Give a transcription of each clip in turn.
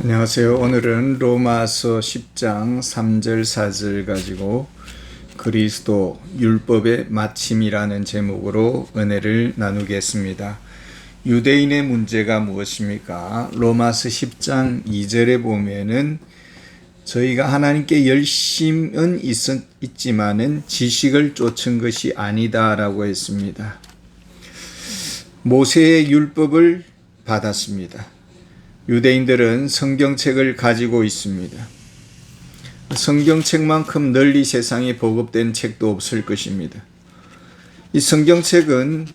안녕하세요. 오늘은 로마서 10장 3절 4절 가지고 그리스도 율법의 마침이라는 제목으로 은혜를 나누겠습니다. 유대인의 문제가 무엇입니까? 로마서 10장 2절에 보면은 저희가 하나님께 열심은 있지만은 지식을 쫓은 것이 아니다라고 했습니다. 모세의 율법을 받았습니다. 유대인들은 성경책을 가지고 있습니다. 성경책만큼 널리 세상에 보급된 책도 없을 것입니다. 이 성경책은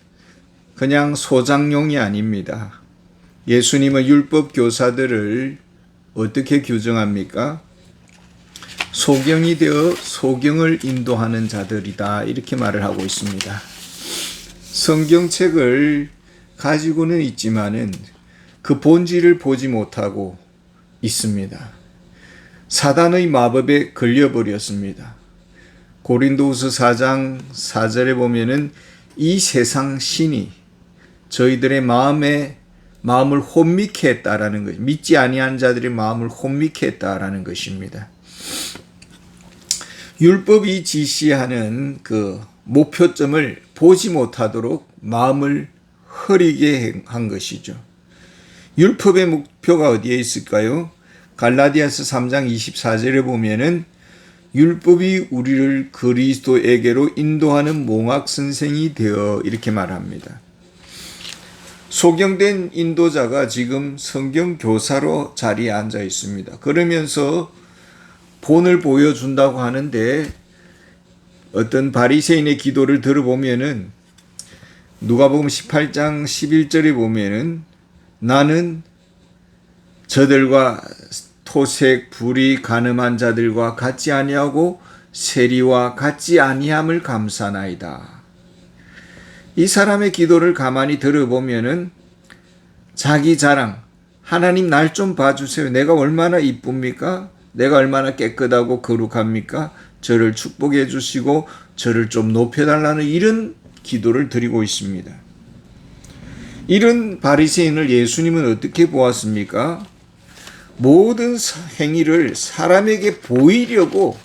그냥 소장용이 아닙니다. 예수님은 율법 교사들을 어떻게 규정합니까? 소경이 되어 소경을 인도하는 자들이다, 이렇게 말을 하고 있습니다. 성경책을 가지고는 있지만은 그 본질을 보지 못하고 있습니다. 사단의 마법에 걸려버렸습니다. 고린도후서 4장 4절에 보면은 이 세상 신이 저희들의 마음을 혼미케 했다라는 것, 믿지 아니한 자들의 마음을 혼미케 했다라는 것입니다. 율법이 지시하는 그 목표점을 보지 못하도록 마음을 흐리게 한 것이죠. 율법의 목표가 어디에 있을까요? 갈라디아서 3장 24절에 보면은 율법이 우리를 그리스도에게로 인도하는 몽학선생이 되어, 이렇게 말합니다. 소경된 인도자가 지금 성경교사로 자리에 앉아 있습니다. 그러면서 본을 보여준다고 하는데 어떤 바리새인의 기도를 들어보면은 누가복음 18장 11절에 보면은 나는 저들과 토색, 불의, 간음한 자들과 같지 아니하고 세리와 같지 아니함을 감사나이다. 이 사람의 기도를 가만히 들어보면은 자기 자랑, 하나님 날 좀 봐주세요. 내가 얼마나 이쁩니까? 내가 얼마나 깨끗하고 거룩합니까? 저를 축복해 주시고 저를 좀 높여달라는 이런 기도를 드리고 있습니다. 이런 바리새인을 예수님은 어떻게 보았습니까? 모든 행위를 사람에게 보이려고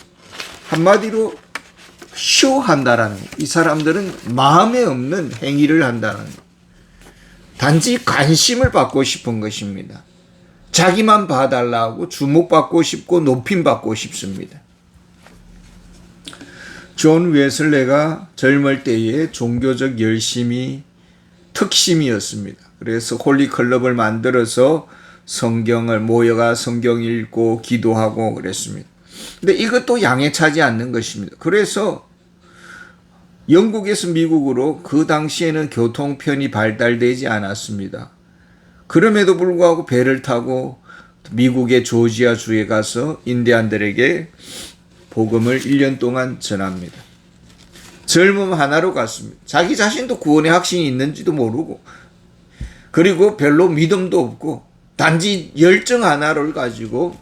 한마디로 쇼한다라는 것. 이 사람들은 마음에 없는 행위를 한다는 것. 단지 관심을 받고 싶은 것입니다. 자기만 봐달라고 주목받고 싶고 높임받고 싶습니다. 존 웨슬레가 젊을 때에 종교적 열심이 특심이었습니다. 그래서 홀리클럽을 만들어서 성경을 모여가 성경 읽고 기도하고 그랬습니다. 근데 이것도 양에 차지 않는 것입니다. 그래서 영국에서 미국으로 그 당시에는 교통편이 발달되지 않았습니다. 그럼에도 불구하고 배를 타고 미국의 조지아 주에 가서 인디안들에게 복음을 1년 동안 전합니다. 젊음 하나로 갔습니다. 자기 자신도 구원의 확신이 있는지도 모르고, 그리고 별로 믿음도 없고 단지 열정 하나를 가지고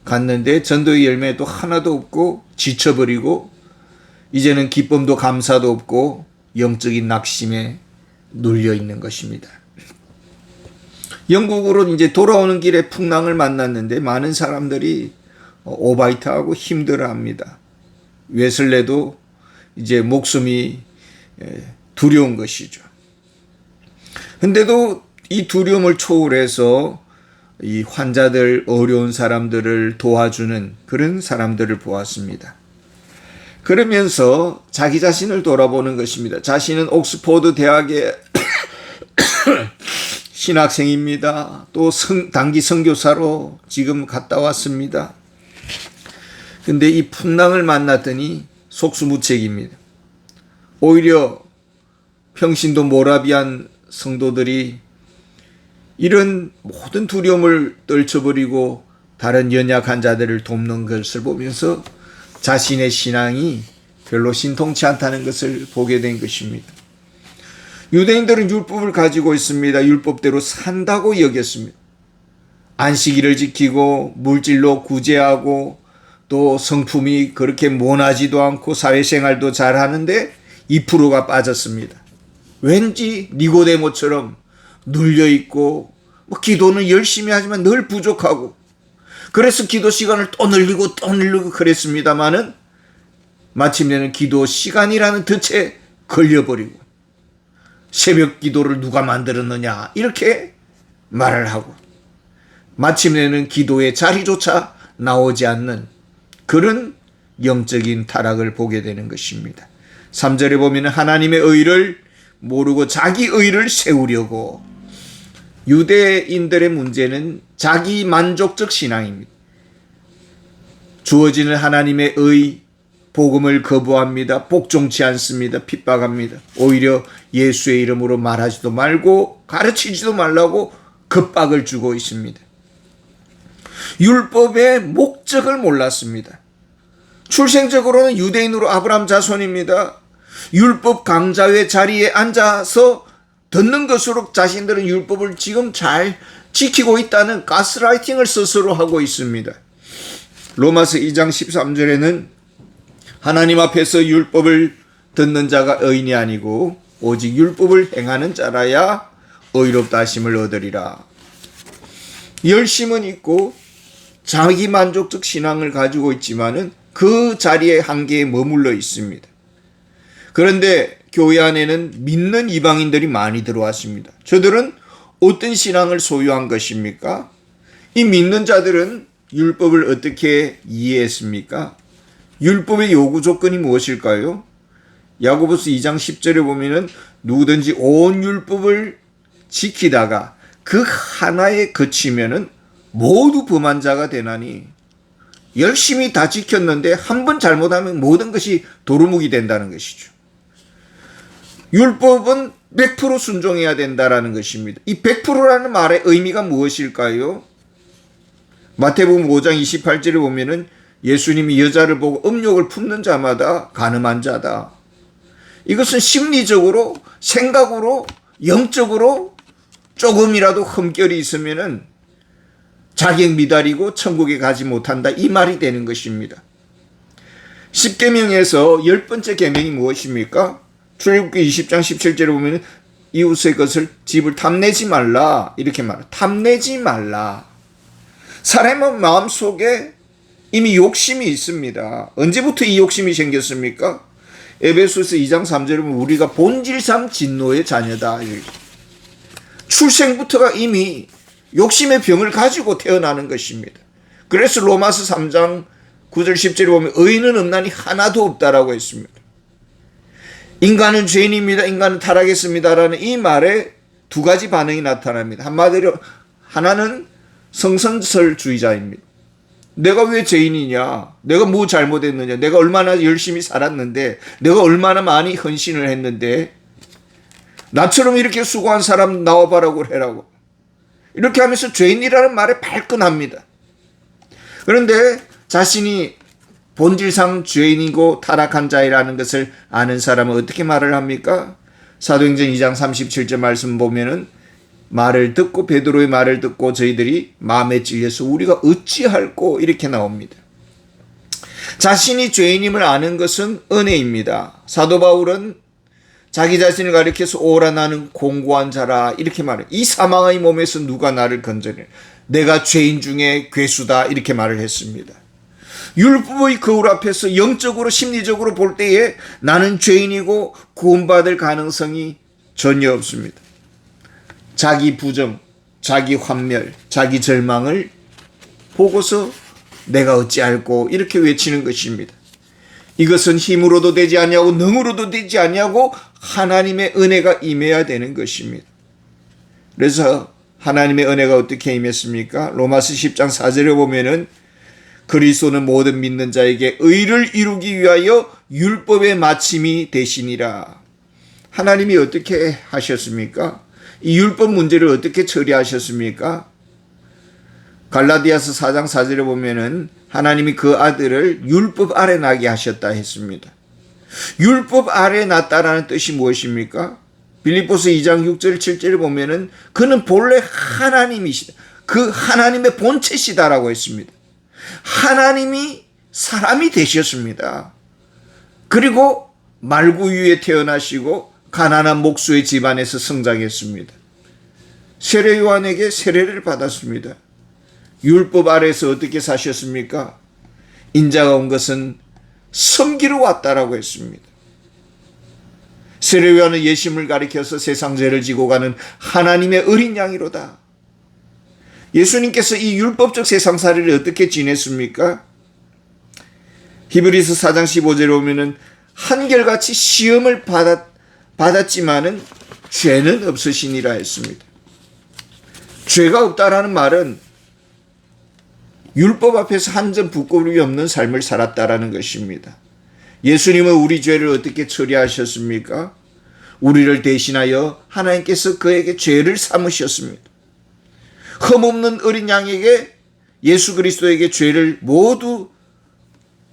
갔는데 전도의 열매도 하나도 없고 지쳐버리고 이제는 기쁨도 감사도 없고 영적인 낙심에 눌려 있는 것입니다. 영국으로 이제 돌아오는 길에 풍랑을 만났는데 많은 사람들이 오바이트하고 힘들어합니다. 웨슬레도 이제 목숨이 두려운 것이죠. 근데도 이 두려움을 초월해서 이 환자들, 어려운 사람들을 도와주는 그런 사람들을 보았습니다. 그러면서 자기 자신을 돌아보는 것입니다. 자신은 옥스포드 대학의 신학생입니다. 또 단기 선교사로 지금 갔다 왔습니다. 근데 이 풍랑을 만났더니 속수무책입니다. 오히려 평신도 모라비안 성도들이 이런 모든 두려움을 떨쳐버리고 다른 연약한 자들을 돕는 것을 보면서 자신의 신앙이 별로 신통치 않다는 것을 보게 된 것입니다. 유대인들은 율법을 가지고 있습니다. 율법대로 산다고 여겼습니다. 안식일을 지키고 물질로 구제하고 또 성품이 그렇게 모나지도 않고 사회생활도 잘하는데 2%가 빠졌습니다. 왠지 니고데모처럼 눌려있고 기도는 열심히 하지만 늘 부족하고 그래서 기도 시간을 또 늘리고 그랬습니다마는 마침내는 기도 시간이라는 덫에 걸려버리고 새벽 기도를 누가 만들었느냐 이렇게 말을 하고 마침내는 기도의 자리조차 나오지 않는 그런 영적인 타락을 보게 되는 것입니다. 3절에 보면 하나님의 의를 모르고 자기 의를 세우려고, 유대인들의 문제는 자기 만족적 신앙입니다. 주어지는 하나님의 의 복음을 거부합니다. 복종치 않습니다. 핍박합니다. 오히려 예수의 이름으로 말하지도 말고 가르치지도 말라고 겁박을 주고 있습니다. 율법의 목적을 몰랐습니다. 출생적으로는 유대인으로 아브라함 자손입니다. 율법 강자의 자리에 앉아서 듣는 것으로 자신들은 율법을 지금 잘 지키고 있다는 가스라이팅을 스스로 하고 있습니다. 로마서 2장 13절에는 하나님 앞에서 율법을 듣는 자가 의인이 아니고 오직 율법을 행하는 자라야 의롭다 하심을 얻으리라. 열심은 있고 자기 만족적 신앙을 가지고 있지만은 그 자리에 한계에 머물러 있습니다. 그런데 교회 안에는 믿는 이방인들이 많이 들어왔습니다. 저들은 어떤 신앙을 소유한 것입니까? 이 믿는 자들은 율법을 어떻게 이해했습니까? 율법의 요구 조건이 무엇일까요? 야고보서 2장 10절에 보면은 누구든지 온 율법을 지키다가 그 하나에 그치면은 모두 범한 자가 되나니, 열심히 다 지켰는데 한 번 잘못하면 모든 것이 도루묵이 된다는 것이죠. 율법은 100% 순종해야 된다라는 것입니다. 이 100%라는 말의 의미가 무엇일까요? 마태복음 5장 28절에 보면은 예수님이 여자를 보고 음욕을 품는 자마다 간음한 자다. 이것은 심리적으로, 생각으로, 영적으로 조금이라도 흠결이 있으면은 자격 미달이고 천국에 가지 못한다, 이 말이 되는 것입니다. 10계명에서 10번째 계명이 무엇입니까? 출애굽기 20장 17절에 보면 이웃의 것을, 집을 탐내지 말라 이렇게 말해요. 탐내지 말라. 사람의 마음속에 이미 욕심이 있습니다. 언제부터 이 욕심이 생겼습니까? 에베소서 2장 3절에 보면 우리가 본질상 진노의 자녀다. 출생부터가 이미 욕심의 병을 가지고 태어나는 것입니다. 그래서 로마서 3장 9절 10절에 보면 의인은 없나니 하나도 없다라고 했습니다. 인간은 죄인입니다. 인간은 타락했습니다라는 이 말에 두 가지 반응이 나타납니다. 한마디로 하나는 성선설주의자입니다. 내가 왜 죄인이냐? 내가 뭐 잘못했느냐? 내가 얼마나 열심히 살았는데, 내가 얼마나 많이 헌신을 했는데, 나처럼 이렇게 수고한 사람 나와봐라고 해라고. 이렇게 하면서 죄인이라는 말에 발끈합니다. 그런데 자신이 본질상 죄인이고 타락한 자이라는 것을 아는 사람은 어떻게 말을 합니까? 사도행전 2장 37절 말씀 보면은 말을 듣고, 베드로의 말을 듣고 저희들이 마음에 찔려서 우리가 어찌할꼬 이렇게 나옵니다. 자신이 죄인임을 아는 것은 은혜입니다. 사도 바울은 자기 자신을 가리켜서 오라 나는 공고한 자라 이렇게 말해요. 이 사망의 몸에서 누가 나를 건져내? 내가 죄인 중에 괴수다 이렇게 말을 했습니다. 율법의 거울 앞에서 영적으로 심리적으로 볼 때에 나는 죄인이고 구원받을 가능성이 전혀 없습니다. 자기 부정, 자기 환멸, 자기 절망을 보고서 내가 어찌할꼬 이렇게 외치는 것입니다. 이것은 힘으로도 되지 않냐고 능으로도 되지 않냐고 하나님의 은혜가 임해야 되는 것입니다. 그래서 하나님의 은혜가 어떻게 임했습니까? 로마서 10장 4절에 보면은 그리스도는 모든 믿는 자에게 의를 이루기 위하여 율법의 마침이 되시니라. 하나님이 어떻게 하셨습니까? 이 율법 문제를 어떻게 처리하셨습니까? 갈라디아서 4장 4절에 보면은 하나님이 그 아들을 율법 아래 나게 하셨다 했습니다. 율법 아래 놨다라는 뜻이 무엇입니까? 빌립보서 2장 6절 7절에 보면은 그는 본래 하나님이시다. 그 하나님의 본체시다라고 했습니다. 하나님이 사람이 되셨습니다. 그리고 말구유에 태어나시고 가난한 목수의 집안에서 성장했습니다. 세례 요한에게 세례를 받았습니다. 율법 아래에서 어떻게 사셨습니까? 인자가 온 것은 섬기러 왔다라고 했습니다. 세례요한은 예수님을 가리켜서 세상 죄를 지고 가는 하나님의 어린 양이로다. 예수님께서 이 율법적 세상살이를 어떻게 지냈습니까? 히브리서 4장 15절에 보면은 한결같이 시험을 받았지만은 죄는 없으시니라 했습니다. 죄가 없다라는 말은 율법 앞에서 한 점 부끄러움이 없는 삶을 살았다라는 것입니다. 예수님은 우리 죄를 어떻게 처리하셨습니까? 우리를 대신하여 하나님께서 그에게 죄를 삼으셨습니다. 흠없는 어린 양에게 예수 그리스도에게 죄를 모두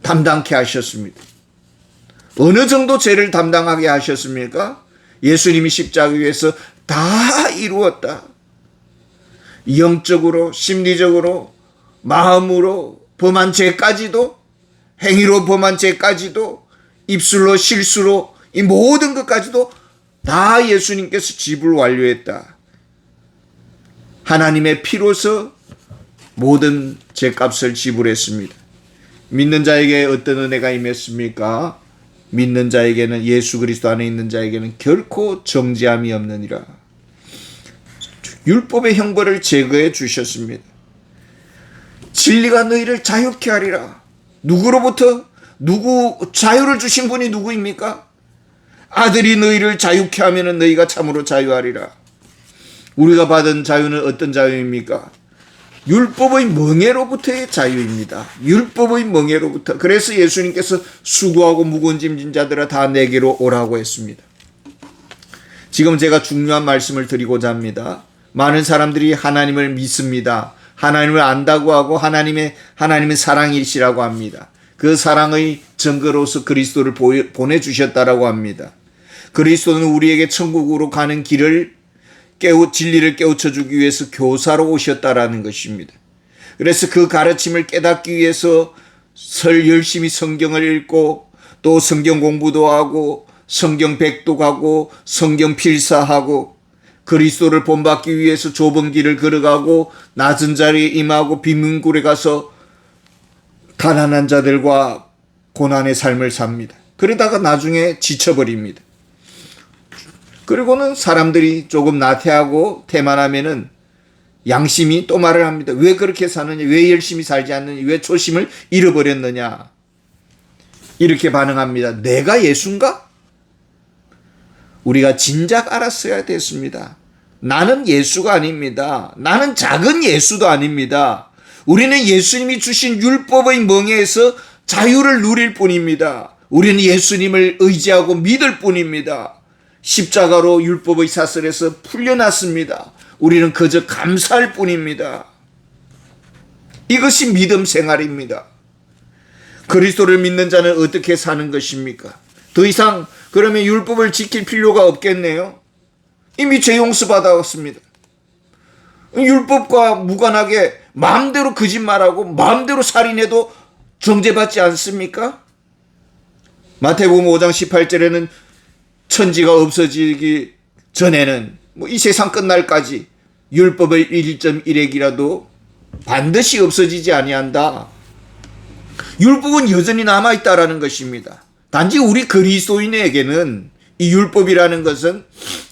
담당케 하셨습니다. 어느 정도 죄를 담당하게 하셨습니까? 예수님이 십자가 위에서 다 이루었다. 영적으로, 심리적으로, 마음으로 범한 죄까지도, 행위로 범한 죄까지도, 입술로 실수로 이 모든 것까지도 다 예수님께서 지불 완료했다. 하나님의 피로서 모든 죄값을 지불했습니다. 믿는 자에게 어떤 은혜가 임했습니까? 믿는 자에게는, 예수 그리스도 안에 있는 자에게는 결코 정죄함이 없느니라. 율법의 형벌을 제거해 주셨습니다. 진리가 너희를 자유케 하리라. 누구로부터? 자유를 주신 분이 누구입니까? 아들이 너희를 자유케 하면 너희가 참으로 자유하리라. 우리가 받은 자유는 어떤 자유입니까? 율법의 멍에로부터의 자유입니다. 율법의 멍에로부터. 그래서 예수님께서 수고하고 무거운 짐진 자들아 다 내게로 오라고 했습니다. 지금 제가 중요한 말씀을 드리고자 합니다. 많은 사람들이 하나님을 믿습니다. 하나님을 안다고 하고 하나님의 사랑이시라고 합니다. 그 사랑의 증거로서 그리스도를 보내주셨다라고 합니다. 그리스도는 우리에게 천국으로 가는 길을 진리를 깨우쳐 주기 위해서 교사로 오셨다라는 것입니다. 그래서 그 가르침을 깨닫기 위해서 열심히 성경을 읽고 또 성경 공부도 하고 성경 백독하고 성경 필사하고 그리스도를 본받기 위해서 좁은 길을 걸어가고 낮은 자리에 임하고 빈민굴에 가서 가난한 자들과 고난의 삶을 삽니다. 그러다가 나중에 지쳐버립니다. 그리고는 사람들이 조금 나태하고 태만하면은 양심이 또 말을 합니다. 왜 그렇게 사느냐? 왜 열심히 살지 않느냐? 왜 초심을 잃어버렸느냐? 이렇게 반응합니다. 내가 예수인가? 우리가 진작 알았어야 됐습니다. 나는 예수가 아닙니다. 나는 작은 예수도 아닙니다. 우리는 예수님이 주신 율법의 멍에에서 자유를 누릴 뿐입니다. 우리는 예수님을 의지하고 믿을 뿐입니다. 십자가로 율법의 사슬에서 풀려났습니다. 우리는 그저 감사할 뿐입니다. 이것이 믿음 생활입니다. 그리스도를 믿는 자는 어떻게 사는 것입니까? 더 이상 그러면 율법을 지킬 필요가 없겠네요. 이미 죄 용서 받아왔습니다. 율법과 무관하게 마음대로 거짓말하고 마음대로 살인해도 정죄받지 않습니까? 마태복음 5장 18절에는 천지가 없어지기 전에는 이 세상 끝날까지 율법의 1.1핵이라도 반드시 없어지지 아니한다. 율법은 여전히 남아있다라는 것입니다. 단지 우리 그리스도인에게는 이 율법이라는 것은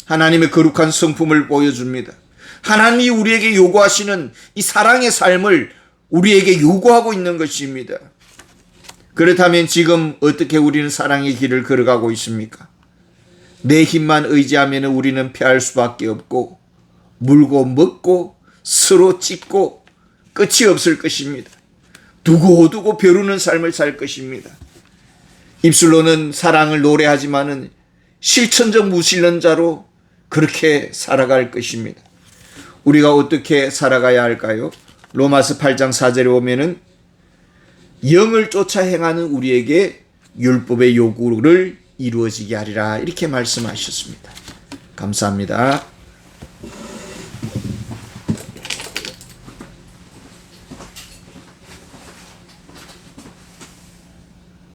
하나님의 거룩한 성품을 보여줍니다. 하나님이 우리에게 요구하시는 이 사랑의 삶을 우리에게 요구하고 있는 것입니다. 그렇다면 지금 어떻게 우리는 사랑의 길을 걸어가고 있습니까? 내 힘만 의지하면 우리는 패할 수밖에 없고 물고 먹고 서로 찢고 끝이 없을 것입니다. 두고두고 벼르는 삶을 살 것입니다. 입술로는 사랑을 노래하지만은 실천적 무신론자로 그렇게 살아갈 것입니다. 우리가 어떻게 살아가야 할까요? 로마서 8장 4절에 보면은 영을 쫓아 행하는 우리에게 율법의 요구를 이루어지게 하리라 이렇게 말씀하셨습니다. 감사합니다.